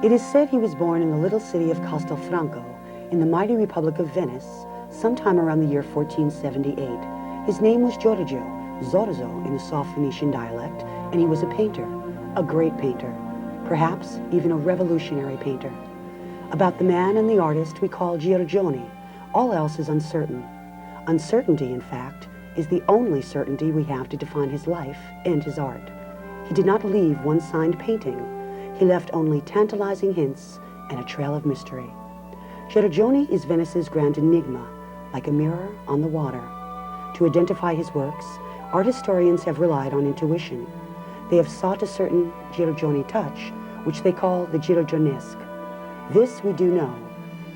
It is said he was born in the little city of Castelfranco in the mighty Republic of Venice sometime around the year 1478. His name was Giorgio, Zorzo in the soft Venetian dialect, and he was a painter, a great painter, perhaps even a revolutionary painter. About the man and the artist we call Giorgione. All else is uncertain. Uncertainty, in fact, is the only certainty we have to define his life and his art. He did not leave one signed painting. He left only tantalizing hints and a trail of mystery. Giorgione is Venice's grand enigma, like a mirror on the water. To identify his works, art historians have relied on intuition. They have sought a certain Giorgione touch, which they call the Giorgionesque. This we do know.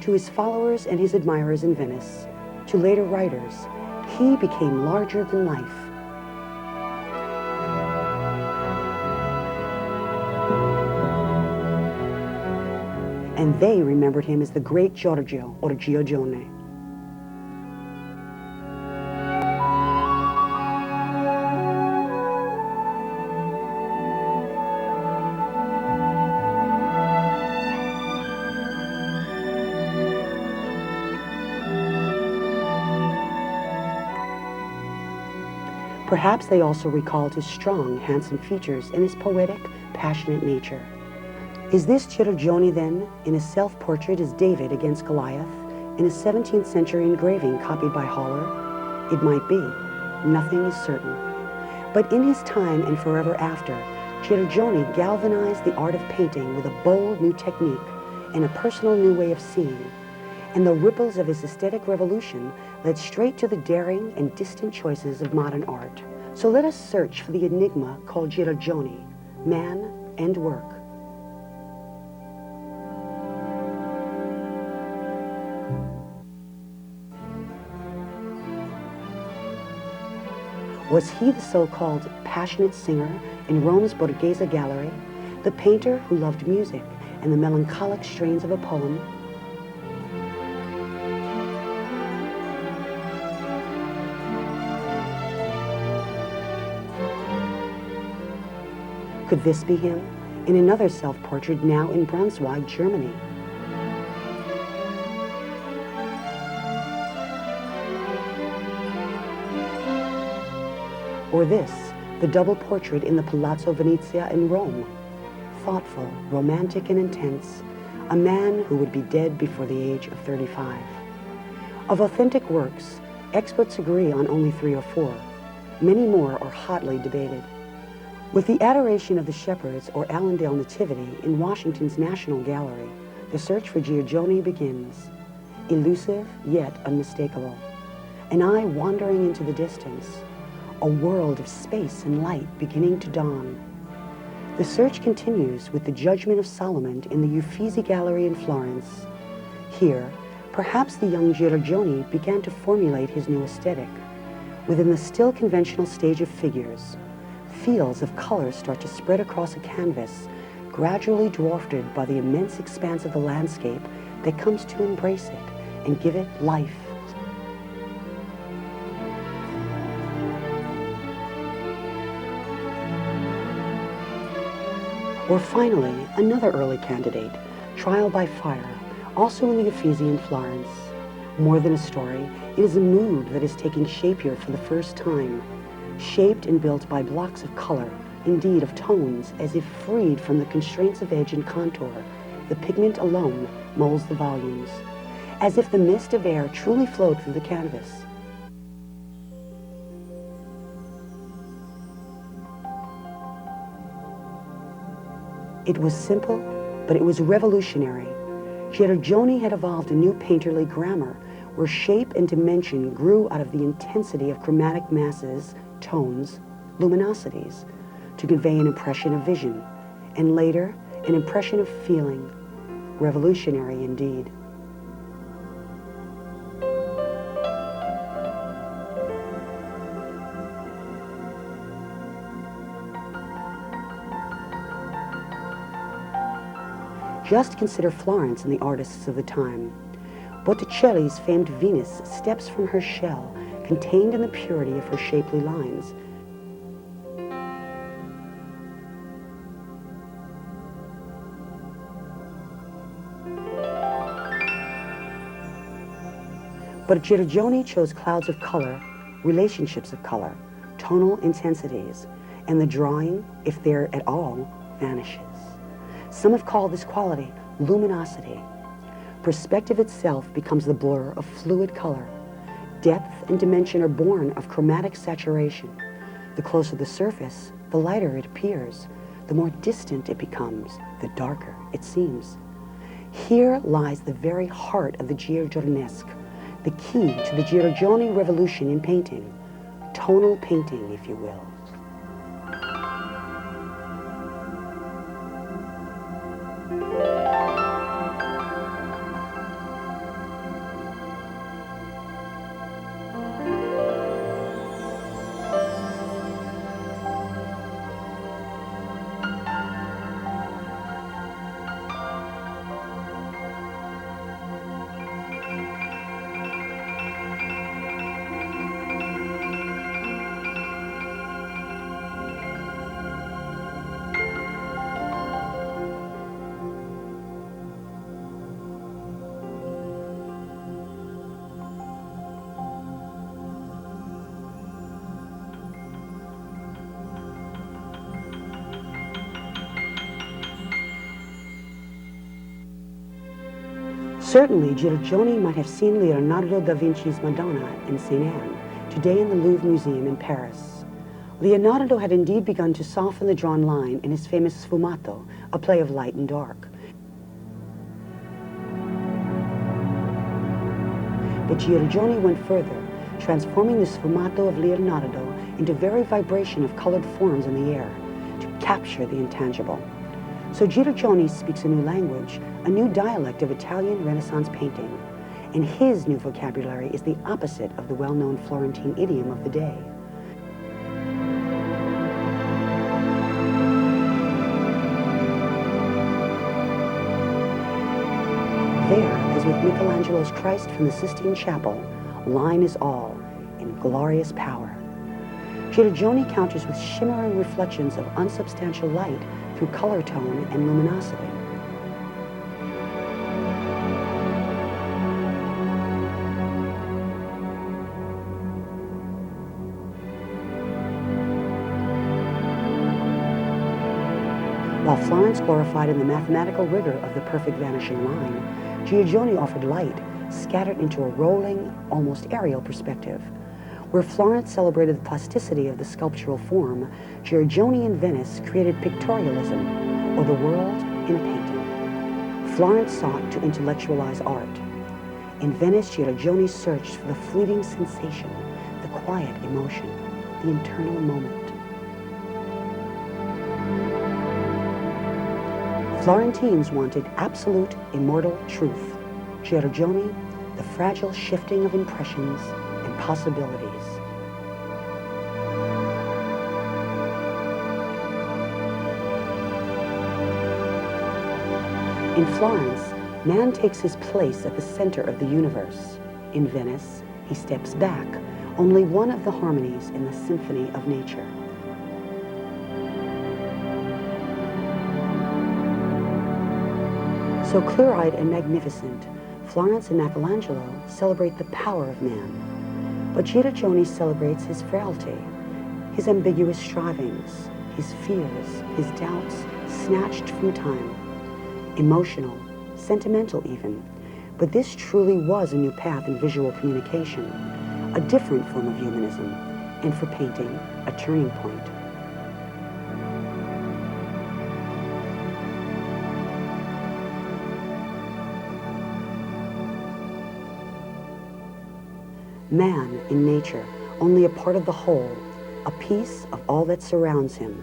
To his followers and his admirers in Venice, to later writers, he became larger than life. And they remembered him as the great Giorgio, or Giorgione. Perhaps they also recalled his strong, handsome features and his poetic, passionate nature. Is this Giorgione, then, in a self-portrait as David against Goliath, in a 17th century engraving copied by Haller? It might be. Nothing is certain. But in his time and forever after, Giorgione galvanized the art of painting with a bold new technique and a personal new way of seeing. And the ripples of his aesthetic revolution led straight to the daring and distant choices of modern art. So let us search for the enigma called Giorgione, man and work. Was he the so-called passionate singer in Rome's Borghese Gallery, the painter who loved music and the melancholic strains of a poem? Could this be him in another self-portrait now in Braunschweig, Germany? Or this, the double portrait in the Palazzo Venezia in Rome? Thoughtful, romantic, and intense, a man who would be dead before the age of 35. Of authentic works, experts agree on only 3 or 4. Many more are hotly debated. With the Adoration of the Shepherds or Allendale Nativity in Washington's National Gallery, the search for Giorgione begins. Elusive, yet unmistakable. An eye wandering into the distance. A world of space and light beginning to dawn. The search continues with the Judgment of Solomon in the Uffizi Gallery in Florence. Here, perhaps the young Giorgione began to formulate his new aesthetic. Within the still conventional stage of figures, fields of color start to spread across a canvas, gradually dwarfed by the immense expanse of the landscape that comes to embrace it and give it life. Or finally, another early candidate, Trial by Fire, also in the Uffizi in Florence. More than a story, it is a mood that is taking shape here for the first time, shaped and built by blocks of color, indeed of tones, as if freed from the constraints of edge and contour. The pigment alone molds the volumes, as if the mist of air truly flowed through the canvas. It was simple, but it was revolutionary. Giorgione had evolved a new painterly grammar, where shape and dimension grew out of the intensity of chromatic masses, tones, luminosities, to convey an impression of vision, and later, an impression of feeling. Revolutionary indeed. Just consider Florence and the artists of the time. Botticelli's famed Venus steps from her shell, contained in the purity of her shapely lines. But Giorgione chose clouds of color, relationships of color, tonal intensities, and the drawing, if there at all, vanishes. Some have called this quality luminosity. Perspective itself becomes the blur of fluid color. Depth and dimension are born of chromatic saturation. The closer the surface, the lighter it appears. The more distant it becomes, the darker it seems. Here lies the very heart of the Giorgionesque, the key to the Giorgione revolution in painting, tonal painting, if you will. Certainly, Giorgione might have seen Leonardo da Vinci's Madonna in St. Anne, today in the Louvre Museum in Paris. Leonardo had indeed begun to soften the drawn line in his famous Sfumato, a play of light and dark. But Giorgione went further, transforming the Sfumato of Leonardo into very vibration of colored forms in the air, to capture the intangible. So Giorgione speaks a new language, a new dialect of Italian Renaissance painting, and his new vocabulary is the opposite of the well-known Florentine idiom of the day. There, as with Michelangelo's Christ from the Sistine Chapel, line is all, in glorious power. Giorgione counters with shimmering reflections of unsubstantial light through color tone and luminosity. While Florence glorified in the mathematical rigor of the perfect vanishing line, Giorgione offered light, scattered into a rolling, almost aerial perspective. Where Florence celebrated the plasticity of the sculptural form, Giorgione in Venice created pictorialism, or the world in a painting. Florence sought to intellectualize art. In Venice, Giorgione searched for the fleeting sensation, the quiet emotion, the internal moment. Florentines wanted absolute, immortal truth. Giorgione, the fragile shifting of impressions and possibilities. In Florence, man takes his place at the center of the universe. In Venice, he steps back, only one of the harmonies in the symphony of nature. So clear-eyed and magnificent, Florence and Michelangelo celebrate the power of man. But Giorgione celebrates his frailty, his ambiguous strivings, his fears, his doubts, snatched from time. Emotional, sentimental even, but this truly was a new path in visual communication, a different form of humanism, and for painting, a turning point. Man in nature, only a part of the whole, a piece of all that surrounds him.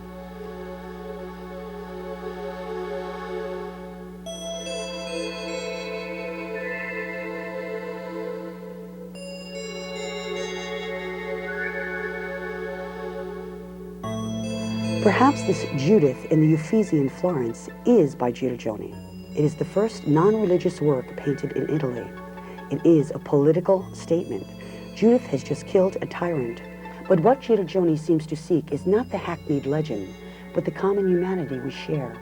Perhaps this Judith in the Uffizi in Florence is by Giorgione. It is the first non-religious work painted in Italy. It is a political statement. Judith has just killed a tyrant. But what Giorgione seems to seek is not the hackneyed legend, but the common humanity we share.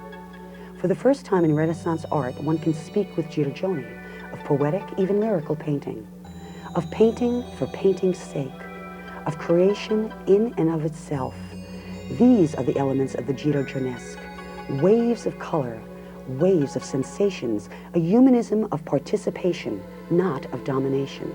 For the first time in Renaissance art, one can speak with Giorgione of poetic, even lyrical painting. of painting for painting's sake, of creation in and of itself. These are the elements of the Giorgionesque, waves of color, waves of sensations, a humanism of participation, not of domination.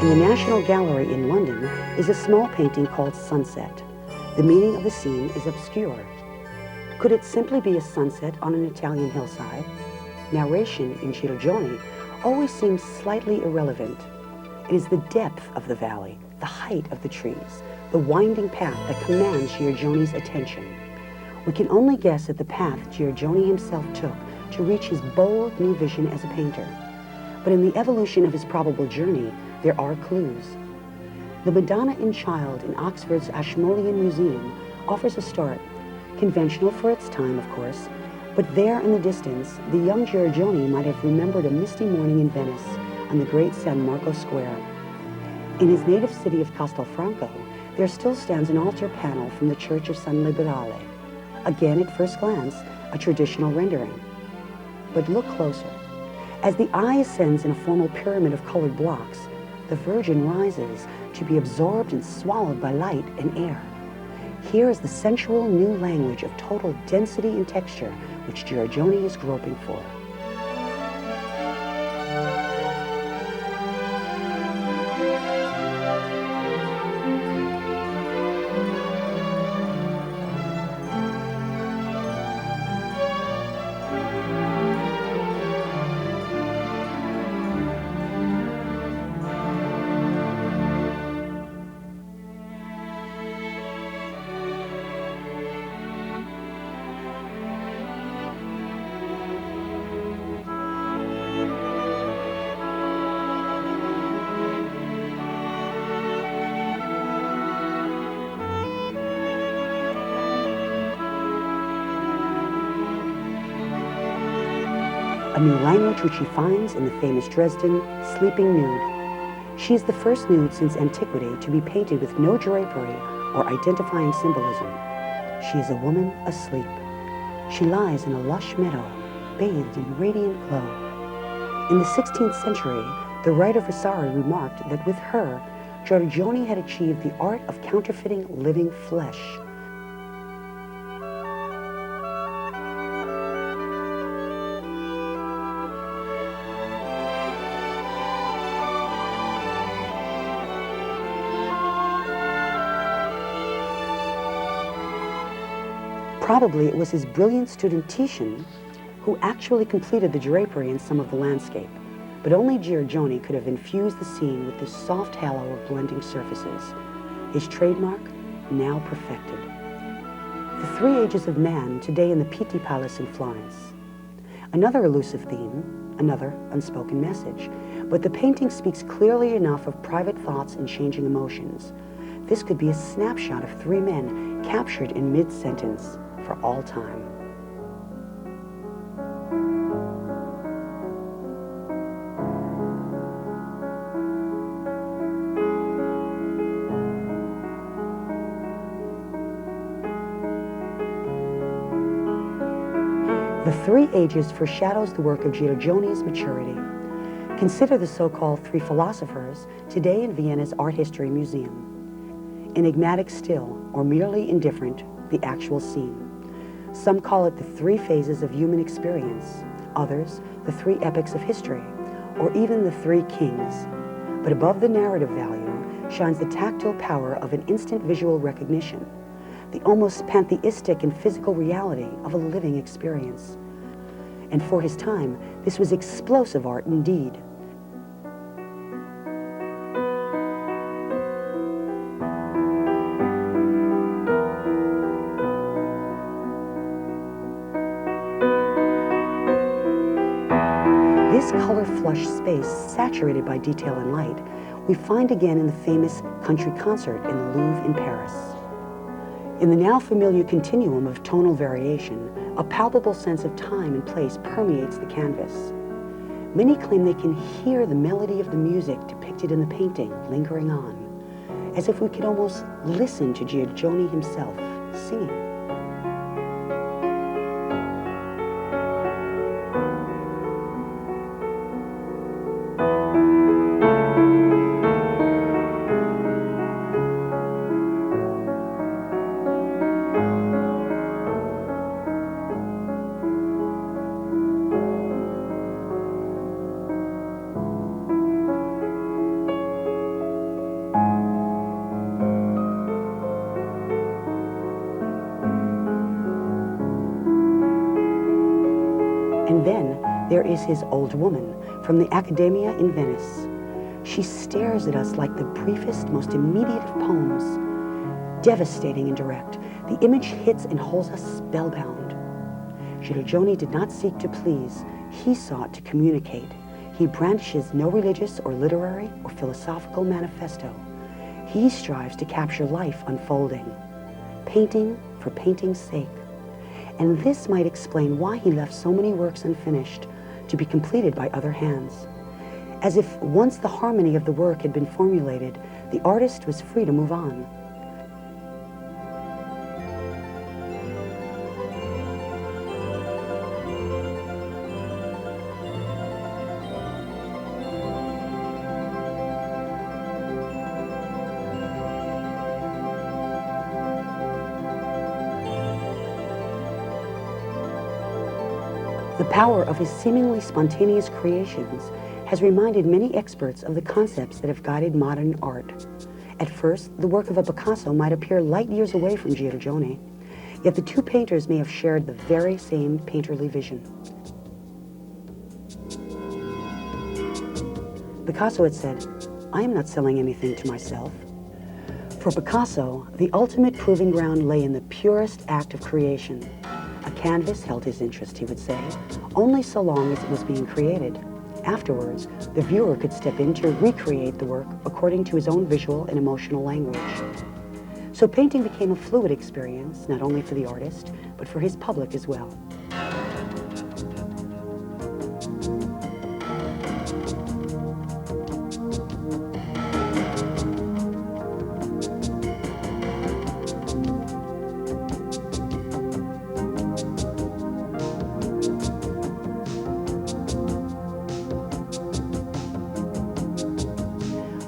In the National Gallery in London is a small painting called Sunset. The meaning of the scene is obscure. Could it simply be a sunset on an Italian hillside? Narration in Giorgione always seems slightly irrelevant. It is the depth of the valley, the height of the trees, the winding path that commands Giorgione's attention. We can only guess at the path Giorgione himself took to reach his bold new vision as a painter. But in the evolution of his probable journey, there are clues. The Madonna in Child in Oxford's Ashmolean Museum offers a start, conventional for its time, of course, but there in the distance, the young Giorgione might have remembered a misty morning in Venice on the great San Marco Square. In his native city of Castelfranco, there still stands an altar panel from the Church of San Liberale. Again, at first glance, a traditional rendering. But look closer. As the eye ascends in a formal pyramid of colored blocks, the Virgin rises to be absorbed and swallowed by light and air. Here is the sensual new language of total density and texture which Giorgione is groping for. A new language which she finds in the famous Dresden Sleeping Nude. She is the first nude since antiquity to be painted with no drapery or identifying symbolism. She is a woman asleep. She lies in a lush meadow, bathed in radiant glow. In the 16th century, the writer Vasari remarked that with her, Giorgione had achieved the art of counterfeiting living flesh. Probably it was his brilliant student Titian who actually completed the drapery in some of the landscape, but only Giorgione could have infused the scene with this soft halo of blending surfaces, his trademark now perfected. The Three Ages of Man today in the Pitti Palace in Florence. Another elusive theme, another unspoken message, but the painting speaks clearly enough of private thoughts and changing emotions. This could be a snapshot of three men captured in mid-sentence for all time. The Three Ages foreshadows the work of Giorgione's maturity. Consider the so-called Three Philosophers today in Vienna's Art History Museum. Enigmatic still, or merely indifferent, the actual scene. Some call it the three phases of human experience, others the three epochs of history, or even the three kings. But above the narrative value shines the tactile power of an instant visual recognition, the almost pantheistic and physical reality of a living experience. And for his time, this was explosive art indeed. plush space saturated by detail and light, we find again in the famous country concert in the Louvre in Paris. In the now familiar continuum of tonal variation, a palpable sense of time and place permeates the canvas. Many claim they can hear the melody of the music depicted in the painting lingering on, as if we could almost listen to Giorgione himself singing. And then there is his old woman from the Accademia in Venice. She stares at us like the briefest, most immediate of poems, devastating and direct. The image hits and holds us spellbound. Giorgione did not seek to please, he sought to communicate. He brandishes no religious or literary or philosophical manifesto. He strives to capture life unfolding, painting for painting's sake. And this might explain why he left so many works unfinished to be completed by other hands. As if once the harmony of the work had been formulated, the artist was free to move on. The power of his seemingly spontaneous creations has reminded many experts of the concepts that have guided modern art. At first, the work of a Picasso might appear light years away from Giorgione, yet the two painters may have shared the very same painterly vision. Picasso had said, "I am not selling anything to myself." For Picasso, the ultimate proving ground lay in the purest act of creation. A canvas held his interest, he would say, only so long as it was being created. Afterwards, the viewer could step in to recreate the work according to his own visual and emotional language. So painting became a fluid experience, not only for the artist, but for his public as well.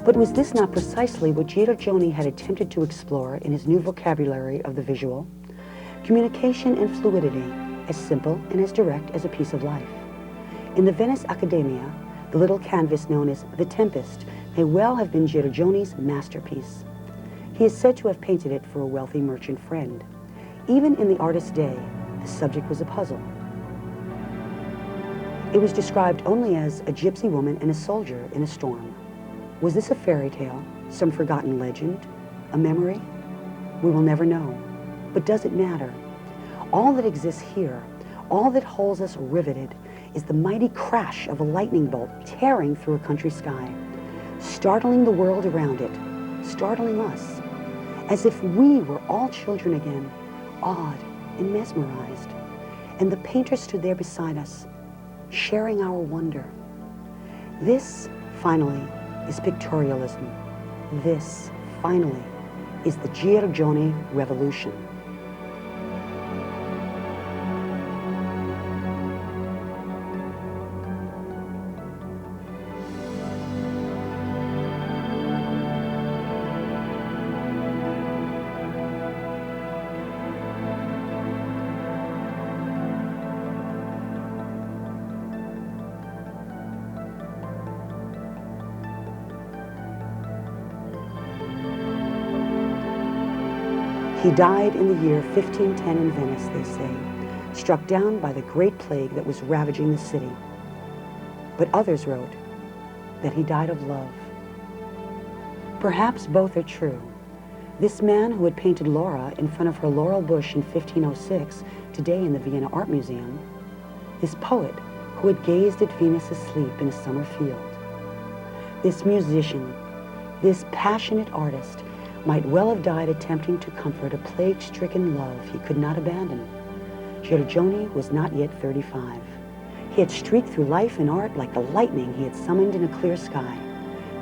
But was this not precisely what Giorgione had attempted to explore in his new vocabulary of the visual? Communication and fluidity, as simple and as direct as a piece of life. In the Venice Accademia, the little canvas known as The Tempest may well have been Giorgione's masterpiece. He is said to have painted it for a wealthy merchant friend. Even in the artist's day, the subject was a puzzle. It was described only as a gypsy woman and a soldier in a storm. Was this a fairy tale, some forgotten legend, a memory? We will never know. But does it matter? All that exists here, all that holds us riveted, is the mighty crash of a lightning bolt tearing through a country sky, startling the world around it, startling us, as if we were all children again, awed and mesmerized. And the painter stood there beside us, sharing our wonder. This, finally, is pictorialism. This, finally, is the Giorgione revolution. He died in the year 1510 in Venice, they say, struck down by the great plague that was ravaging the city. But others wrote that he died of love. Perhaps both are true. This man who had painted Laura in front of her laurel bush in 1506, today in the Vienna Art Museum, this poet who who had gazed at Venus asleep in a summer field. This musician, this passionate artist, might well have died attempting to comfort a plague-stricken love he could not abandon. Giorgione was not yet 35. He had streaked through life and art like the lightning he had summoned in a clear sky,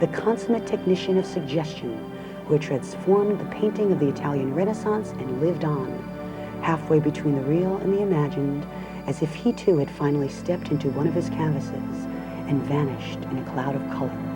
the consummate technician of suggestion who had transformed the painting of the Italian Renaissance and lived on, halfway between the real and the imagined, as if he too had finally stepped into one of his canvases and vanished in a cloud of color.